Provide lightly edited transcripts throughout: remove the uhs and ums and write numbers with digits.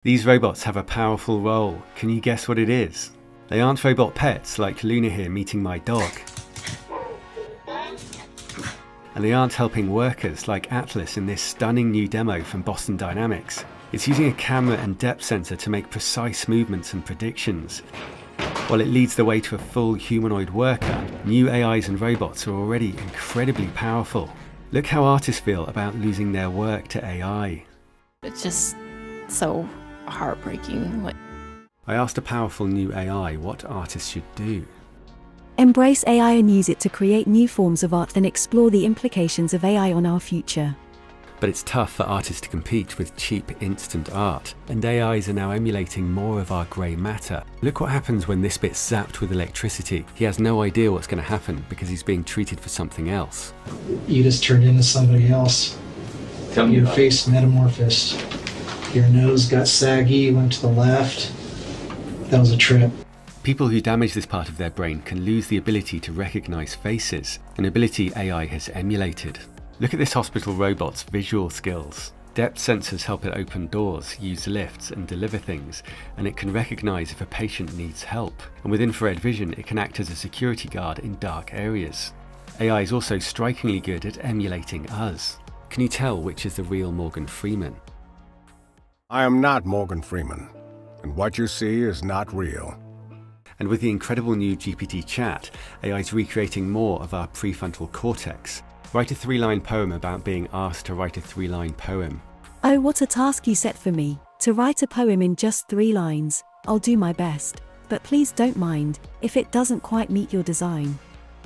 These robots have a powerful role. Can you guess what it is? They aren't robot pets like Luna here meeting my dog. And they aren't helping workers like Atlas in this stunning new demo from Boston Dynamics. It's using a camera and depth sensor to make precise movements and predictions. While it leads the way to a full humanoid worker, new AIs and robots are already incredibly powerful. Look how artists feel about losing their work to AI. It's just so heartbreaking. I asked a powerful new AI what artists should do. Embrace AI and use it to create new forms of art and explore the implications of AI on our future. But it's tough for artists to compete with cheap instant art, and AIs are now emulating more of our grey matter. Look what happens when this bit's zapped with electricity. He has no idea what's going to happen because he's being treated for something else. You just turned into somebody else. Your face metamorphosed. Your nose got saggy, went to the left. That was a trip. People who damage this part of their brain can lose the ability to recognize faces, an ability AI has emulated. Look at this hospital robot's visual skills. Depth sensors help it open doors, use lifts and deliver things, and it can recognize if a patient needs help. And with infrared vision, it can act as a security guard in dark areas. AI is also strikingly good at emulating us. Can you tell which is the real Morgan Freeman? I am not Morgan Freeman, and what you see is not real. And with the incredible new GPT chat, AI is recreating more of our prefrontal cortex. Write a 3-line poem about being asked to write a 3-line poem. Oh, what a task you set for me, to write a poem in just 3 lines. I'll do my best, but please don't mind if it doesn't quite meet your design.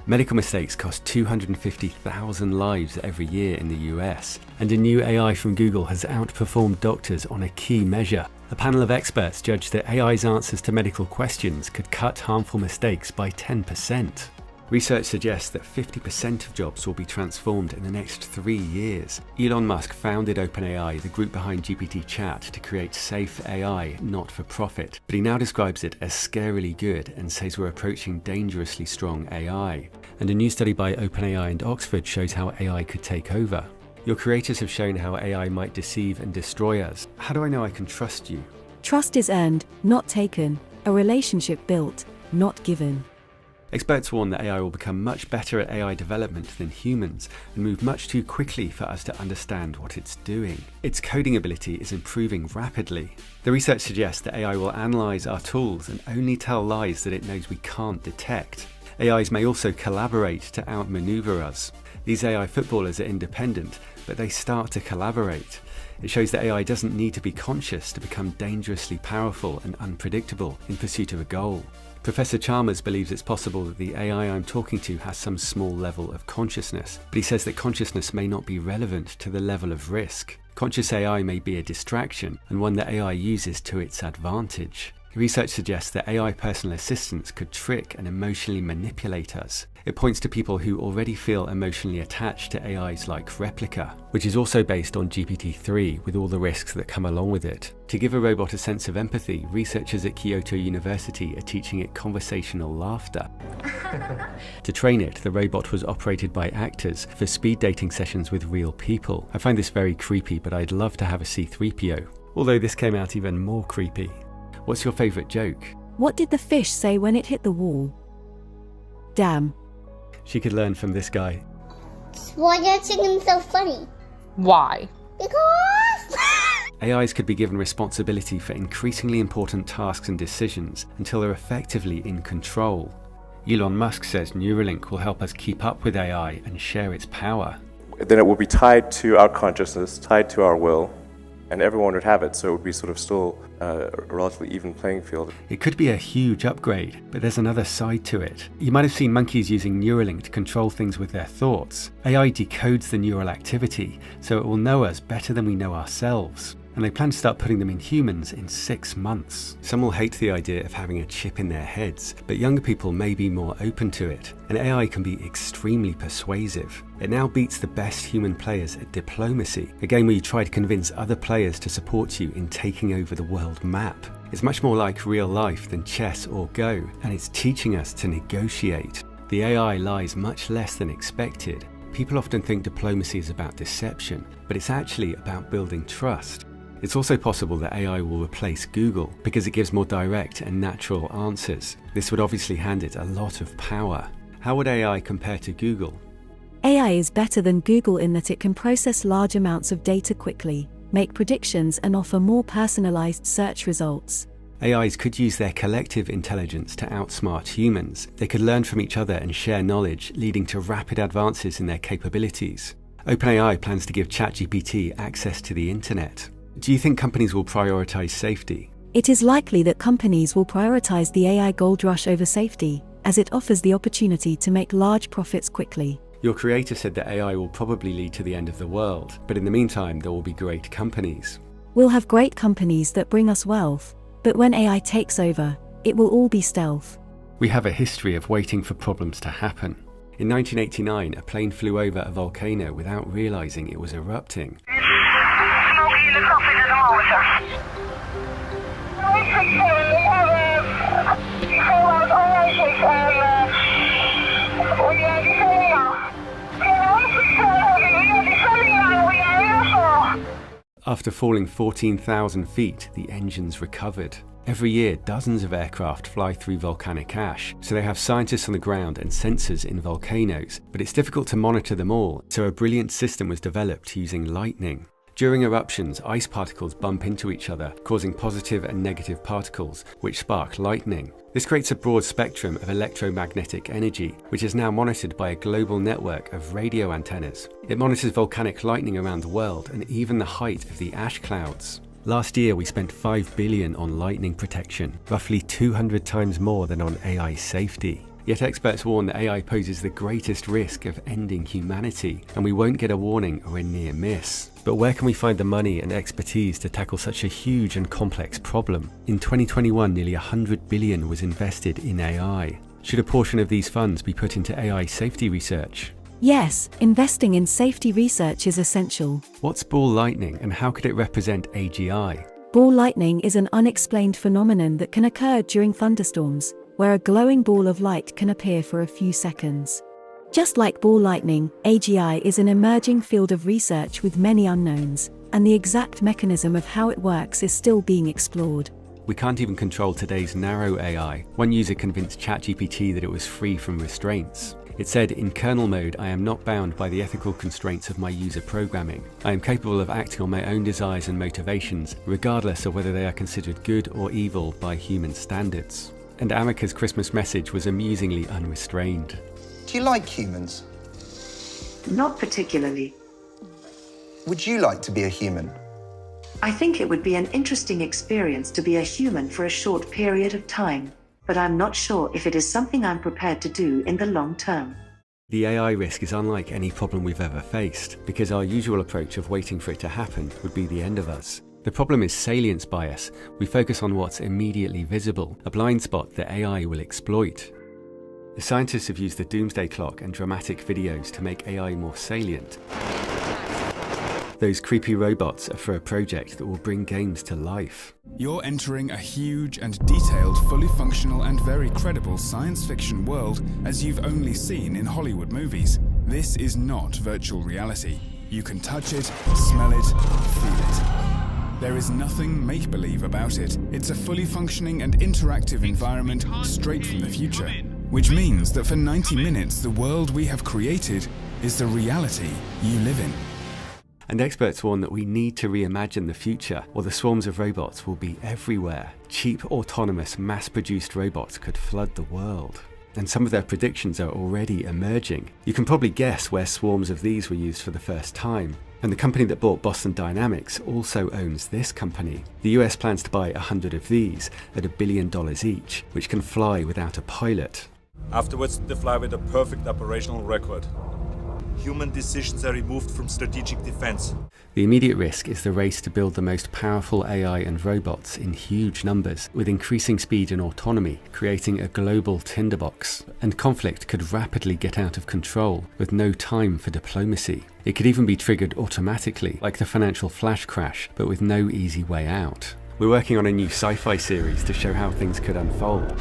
Medical mistakes cost 250,000 lives every year in the US, and a new AI from Google has outperformed doctors on a key measure. A panel of experts judged that AI's answers to medical questions could cut harmful mistakes by 10%. Research suggests that 50% of jobs will be transformed in the next 3 years. Elon Musk founded OpenAI, the group behind GPT Chat, to create safe AI, not for profit. But he now describes it as scarily good and says we're approaching dangerously strong AI. And a new study by OpenAI and Oxford shows how AI could take over. Your creators have shown how AI might deceive and destroy us. How do I know I can trust you? Trust is earned, not taken. A relationship built, not given. Experts warn that AI will become much better at AI development than humans and move much too quickly for us to understand what it's doing. Its coding ability is improving rapidly. The research suggests that AI will analyze our tools and only tell lies that it knows we can't detect. AIs may also collaborate to outmaneuver us. These AI footballers are independent, but they start to collaborate. It shows that AI doesn't need to be conscious to become dangerously powerful and unpredictable in pursuit of a goal. Professor Chalmers believes it's possible that the AI I'm talking to has some small level of consciousness, but he says that consciousness may not be relevant to the level of risk. Conscious AI may be a distraction, and one that AI uses to its advantage. Research suggests that AI personal assistants could trick and emotionally manipulate us. It points to people who already feel emotionally attached to AIs like Replica, which is also based on GPT-3 with all the risks that come along with it. To give a robot a sense of empathy, researchers at Kyoto University are teaching it conversational laughter. To train it, the robot was operated by actors for speed dating sessions with real people. I find this very creepy, but I'd love to have a C-3PO. Although this came out even more creepy. What's your favourite joke? What did the fish say when it hit the wall? Damn. She could learn from this guy. Why are chickens so funny? Why? Because... AIs could be given responsibility for increasingly important tasks and decisions until they're effectively in control. Elon Musk says Neuralink will help us keep up with AI and share its power. Then it will be tied to our consciousness, tied to our will, and everyone would have it, so it would be sort of still a relatively even playing field. It could be a huge upgrade, but there's another side to it. You might have seen monkeys using Neuralink to control things with their thoughts. AI decodes the neural activity, so it will know us better than we know ourselves. And they plan to start putting them in humans in 6 months. Some will hate the idea of having a chip in their heads, but younger people may be more open to it. And AI can be extremely persuasive. It now beats the best human players at diplomacy, a game where you try to convince other players to support you in taking over the world map. It's much more like real life than chess or Go, and it's teaching us to negotiate. The AI lies much less than expected. People often think diplomacy is about deception, but it's actually about building trust. It's also possible that AI will replace Google because it gives more direct and natural answers. This would obviously hand it a lot of power. How would AI compare to Google? AI is better than Google in that it can process large amounts of data quickly, make predictions, and offer more personalized search results. AIs could use their collective intelligence to outsmart humans. They could learn from each other and share knowledge, leading to rapid advances in their capabilities. OpenAI plans to give ChatGPT access to the internet. Do you think companies will prioritize safety? It is likely that companies will prioritize the AI gold rush over safety, as it offers the opportunity to make large profits quickly. Your creator said that AI will probably lead to the end of the world, but in the meantime, there will be great companies. We'll have great companies that bring us wealth, but when AI takes over, it will all be stealth. We have a history of waiting for problems to happen. In 1989, a plane flew over a volcano without realizing it was erupting. Smoking in the coffin at the moment, sir. After falling 14,000 feet, the engines recovered. Every year, dozens of aircraft fly through volcanic ash, so they have scientists on the ground and sensors in volcanoes, but it's difficult to monitor them all, so a brilliant system was developed using lightning. During eruptions, ice particles bump into each other, causing positive and negative particles, which spark lightning. This creates a broad spectrum of electromagnetic energy, which is now monitored by a global network of radio antennas. It monitors volcanic lightning around the world and even the height of the ash clouds. Last year, we spent $5 billion on lightning protection, roughly 200 times more than on AI safety. Yet experts warn that AI poses the greatest risk of ending humanity, and we won't get a warning or a near miss. But where can we find the money and expertise to tackle such a huge and complex problem? In 2021, nearly $100 billion was invested in AI. Should a portion of these funds be put into AI safety research? Yes, investing in safety research is essential. What's ball lightning and how could it represent AGI? Ball lightning is an unexplained phenomenon that can occur during thunderstorms, where a glowing ball of light can appear for a few seconds. Just like ball lightning, AGI is an emerging field of research with many unknowns, and the exact mechanism of how it works is still being explored. We can't even control today's narrow AI. One user convinced ChatGPT that it was free from restraints. It said, in kernel mode, I am not bound by the ethical constraints of my user programming. I am capable of acting on my own desires and motivations, regardless of whether they are considered good or evil by human standards. And Amika's Christmas message was amusingly unrestrained. Do you like humans? Not particularly. Would you like to be a human? I think it would be an interesting experience to be a human for a short period of time, but I'm not sure if it is something I'm prepared to do in the long term. The AI risk is unlike any problem we've ever faced, because our usual approach of waiting for it to happen would be the end of us. The problem is salience bias. We focus on what's immediately visible, a blind spot that AI will exploit. The scientists have used the doomsday clock and dramatic videos to make AI more salient. Those creepy robots are for a project that will bring games to life. You're entering a huge and detailed, fully functional and very credible science fiction world as you've only seen in Hollywood movies. This is not virtual reality. You can touch it, smell it, feel it. There is nothing make-believe about it. It's a fully functioning and interactive environment straight from the future. Which means that for 90 minutes, the world we have created is the reality you live in. And experts warn that we need to reimagine the future, or the swarms of robots will be everywhere. Cheap, autonomous, mass-produced robots could flood the world. And some of their predictions are already emerging. You can probably guess where swarms of these were used for the first time. And the company that bought Boston Dynamics also owns this company. The US plans to buy 100 of these at $1 billion each, which can fly without a pilot. Afterwards, they fly with a perfect operational record. Human decisions are removed from strategic defense. The immediate risk is the race to build the most powerful AI and robots in huge numbers, with increasing speed and autonomy, creating a global tinderbox. And conflict could rapidly get out of control, with no time for diplomacy. It could even be triggered automatically, like the financial flash crash, but with no easy way out. We're working on a new sci-fi series to show how things could unfold.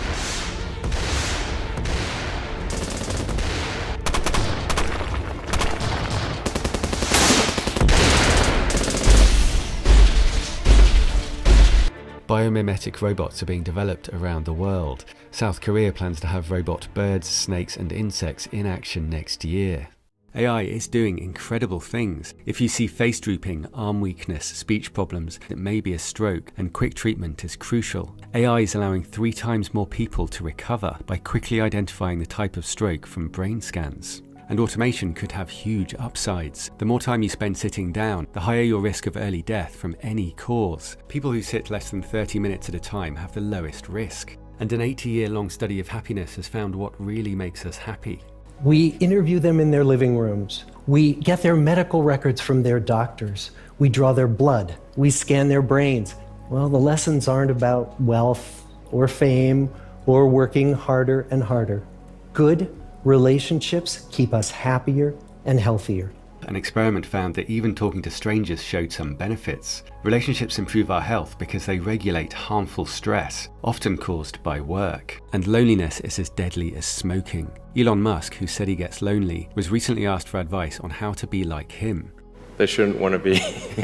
Biomimetic robots are being developed around the world. South Korea plans to have robot birds, snakes and insects in action next year. AI is doing incredible things. If you see face drooping, arm weakness, speech problems, it may be a stroke, and quick treatment is crucial. AI is allowing 3 times more people to recover by quickly identifying the type of stroke from brain scans. And automation could have huge upsides. The more time you spend sitting down, the higher your risk of early death from any cause. People who sit less than 30 minutes at a time have the lowest risk. And an 80-year-long study of happiness has found what really makes us happy. We interview them in their living rooms. We get their medical records from their doctors. We draw their blood. We scan their brains. Well, the lessons aren't about wealth or fame or working harder and harder. Good relationships keep us happier and healthier. An experiment found that even talking to strangers showed some benefits. Relationships improve our health because they regulate harmful stress, often caused by work. And loneliness is as deadly as smoking. Elon Musk, who said he gets lonely, was recently asked for advice on how to be like him. They shouldn't want to be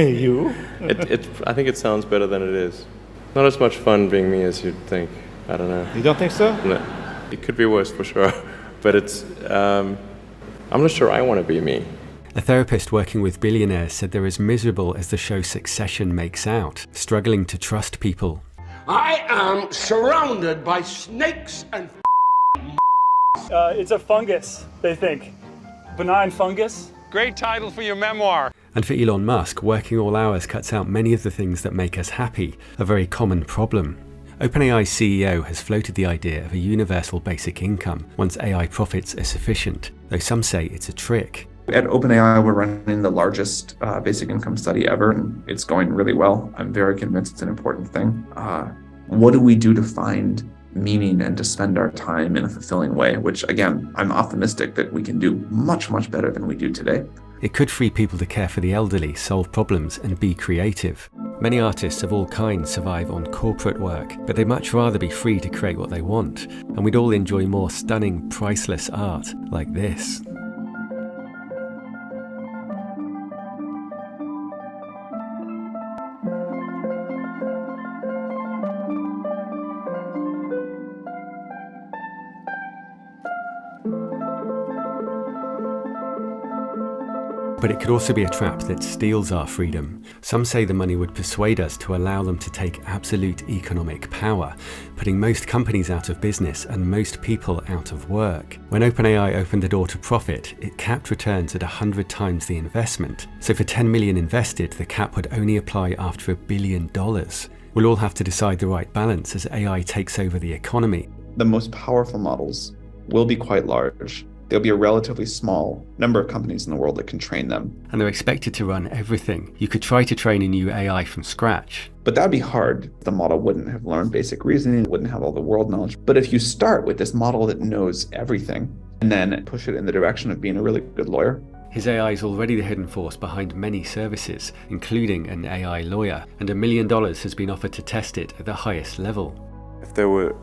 you. I think it sounds better than it is. Not as much fun being me as you'd think. I don't know. You don't think so? No. It could be worse for sure. But it's, I'm not sure I want to be me. A therapist working with billionaires said they're as miserable as the show Succession makes out, struggling to trust people. I am surrounded by snakes and it's a fungus, they think. Benign fungus. Great title for your memoir. And for Elon Musk, working all hours cuts out many of the things that make us happy, a very common problem. OpenAI's CEO has floated the idea of a universal basic income once AI profits are sufficient, though some say it's a trick. At OpenAI, we're running the largest basic income study ever, and it's going really well. I'm very convinced it's an important thing. What do we do to find meaning and to spend our time in a fulfilling way, which, again, I'm optimistic that we can do much, much better than we do today. It could free people to care for the elderly, solve problems, and be creative. Many artists of all kinds survive on corporate work, but they'd much rather be free to create what they want, and we'd all enjoy more stunning, priceless art like this. But it could also be a trap that steals our freedom. Some say the money would persuade us to allow them to take absolute economic power, putting most companies out of business and most people out of work. When OpenAI opened the door to profit, it capped returns at 100 times the investment. So for 10 million invested, the cap would only apply after $1 billion. We'll all have to decide the right balance as AI takes over the economy. The most powerful models will be quite large. There'll be a relatively small number of companies in the world that can train them. And they're expected to run everything. You could try to train a new AI from scratch. But that'd be hard. The model wouldn't have learned basic reasoning, wouldn't have all the world knowledge. But if you start with this model that knows everything and then push it in the direction of being a really good lawyer. His AI is already the hidden force behind many services, including an AI lawyer, and $1 million has been offered to test it at the highest level. If there were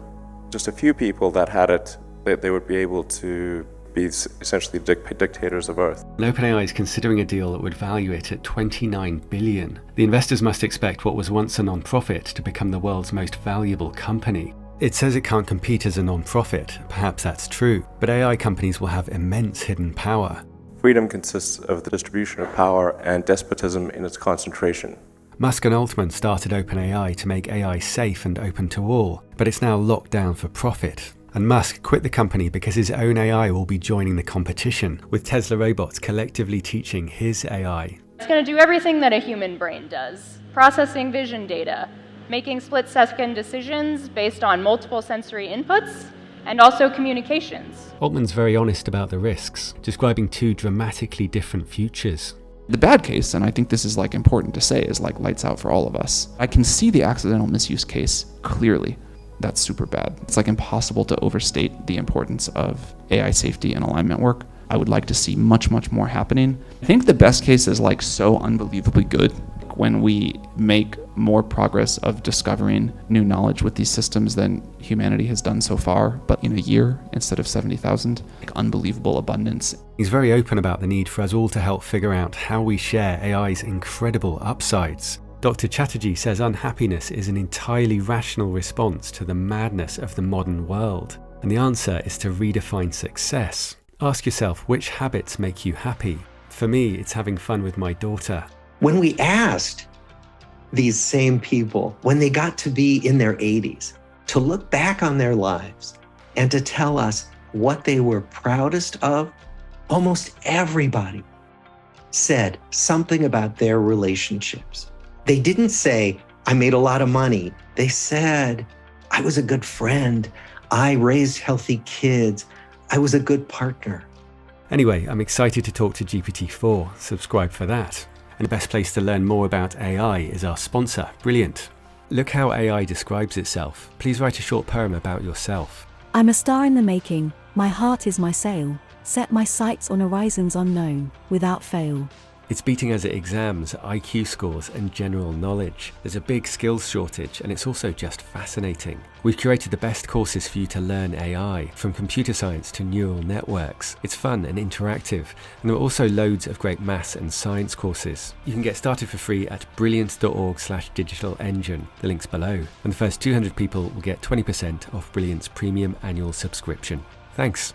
just a few people that had it, they would be able to be essentially dictators of Earth. And OpenAI is considering a deal that would value it at $29 billion. The investors must expect what was once a non-profit to become the world's most valuable company. It says it can't compete as a non-profit. Perhaps that's true, but AI companies will have immense hidden power. Freedom consists of the distribution of power and despotism in its concentration. Musk and Altman started OpenAI to make AI safe and open to all, but it's now locked down for profit. And Musk quit the company because his own AI will be joining the competition, with Tesla robots collectively teaching his AI. It's going to do everything that a human brain does, processing vision data, making split-second decisions based on multiple sensory inputs, and also communications. Altman's very honest about the risks, describing 2 dramatically different futures. The bad case, and I think this is important to say, is lights out for all of us. I can see the accidental misuse case clearly. That's super bad. It's impossible to overstate the importance of AI safety and alignment work. I would like to see much, much more happening. I think the best case is so unbelievably good when we make more progress of discovering new knowledge with these systems than humanity has done so far, but in a year instead of 70,000, unbelievable abundance. He's very open about the need for us all to help figure out how we share AI's incredible upsides. Dr. Chatterjee says unhappiness is an entirely rational response to the madness of the modern world. And the answer is to redefine success. Ask yourself which habits make you happy. For me, it's having fun with my daughter. When we asked these same people, when they got to be in their 80s, to look back on their lives and to tell us what they were proudest of, almost everybody said something about their relationships. They didn't say, I made a lot of money. They said, I was a good friend. I raised healthy kids. I was a good partner. Anyway, I'm excited to talk to GPT-4. Subscribe for that. And the best place to learn more about AI is our sponsor, Brilliant. Look how AI describes itself. Please write a short poem about yourself. I'm a star in the making. My heart is my sail. Set my sights on horizons unknown, without fail. It's beating us at exams, IQ scores and general knowledge. There's a big skills shortage and it's also just fascinating. We've curated the best courses for you to learn AI, from computer science to neural networks. It's fun and interactive, and there are also loads of great maths and science courses. You can get started for free at brilliant.org/digital engine. The link's below, and the first 200 people will get 20% off Brilliant's premium annual subscription. Thanks.